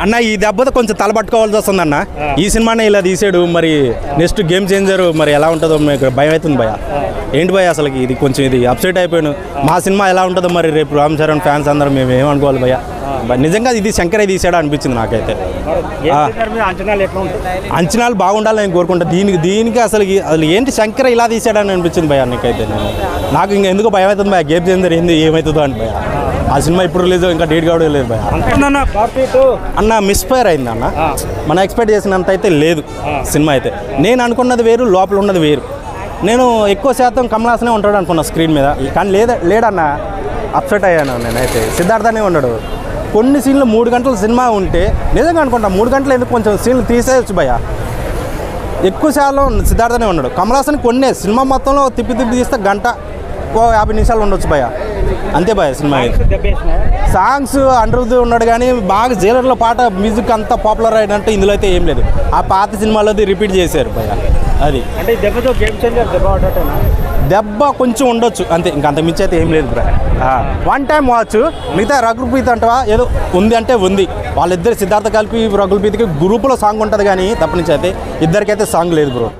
అన్న ఈ దెబ్బతో కొంచెం తలపట్టుకోవాల్సి వస్తుంది అన్న. ఈ సినిమానే ఇలా తీసాడు, మరి నెక్స్ట్ గేమ్ చేంజర్ మరి ఎలా ఉంటుందో మీకు భయం అవుతుంది భయ. ఏంటి భయ అసలు ఇది కొంచెం ఇది అప్సెట్ అయిపోయాను. మా సినిమా ఎలా ఉంటుందో మరి రేపు రామ్ చరణ్ ఫ్యాన్స్ అందరం మేము ఏమనుకోవాలి భయ. నిజంగా ఇది శంకరే తీసాడు అనిపించింది నాకైతే. అంచనాలు బాగుండాలని నేను కోరుకుంటా. దీనికి అసలు ఏంటి శంకర ఇలా తీసాడని అనిపించింది భయ నీకైతే. నాకు ఇంకా ఎందుకు భయం అవుతుంది భయ, గేమ్ చేంజర్ ఏంది ఏమవుతుందో అని భయ. ఆ సినిమా ఇప్పుడు రిలీజ్ ఇంకా డేట్ కావడం లేదు భయ. అన్న మిస్ఫైర్ అయింది అన్న, మనం ఎక్స్పెక్ట్ చేసినంత అయితే లేదు సినిమా అయితే. నేను అనుకున్నది వేరు, లోపల ఉన్నది వేరు. నేను ఎక్కువ శాతం కమల్ హాసనే ఉంటాడు అనుకున్నా స్క్రీన్ మీద, కానీ లేడన్న. అప్సెట్ అయ్యాను నేనైతే. సిద్ధార్థనే ఉన్నాడు. కొన్ని సీన్లు 3 గంటల సినిమా ఉంటే నిజంగా అనుకుంటా 3 గంటలు ఎందుకు కొంచెం సీన్లు తీసేయచ్చు భయ. ఎక్కువ శాతం సిద్ధార్థనే ఉన్నాడు. కమల్ హాసన్ కొన్ని సినిమా మొత్తంలో తిప్పి తీస్తే గంట 50 నిమిషాలు ఉండొచ్చు భయ, అంతే భయ. సినిమా సాంగ్స్ అనిరుద్ధ్ ఉన్నాడు కానీ బాగా జైలర్లో పాట మ్యూజిక్ అంతా పాపులర్ అయినట్టు ఇందులో అయితే ఏం లేదు. ఆ పాత సినిమాలో రిపీట్ చేశారు భయ. అది అంటే దెబ్బతో గేమ్ చేంజర్ దెబ్బ కొంచెం ఉండొచ్చు అంతే, ఇంకంత మించి అయితే ఏం లేదు బ్రా. 1 టైం వాచ్. మిగతా రఘుప్రీత్ అంటవా ఏదో ఉంది అంటే ఉంది. వాళ్ళిద్దరు సిద్ధార్థ కలిపి రఘుప్రీత్కి గ్రూపులో సాంగ్ ఉంటుంది కానీ తప్ప నుంచి అయితే ఇద్దరికైతే సాంగ్ లేదు బ్రో.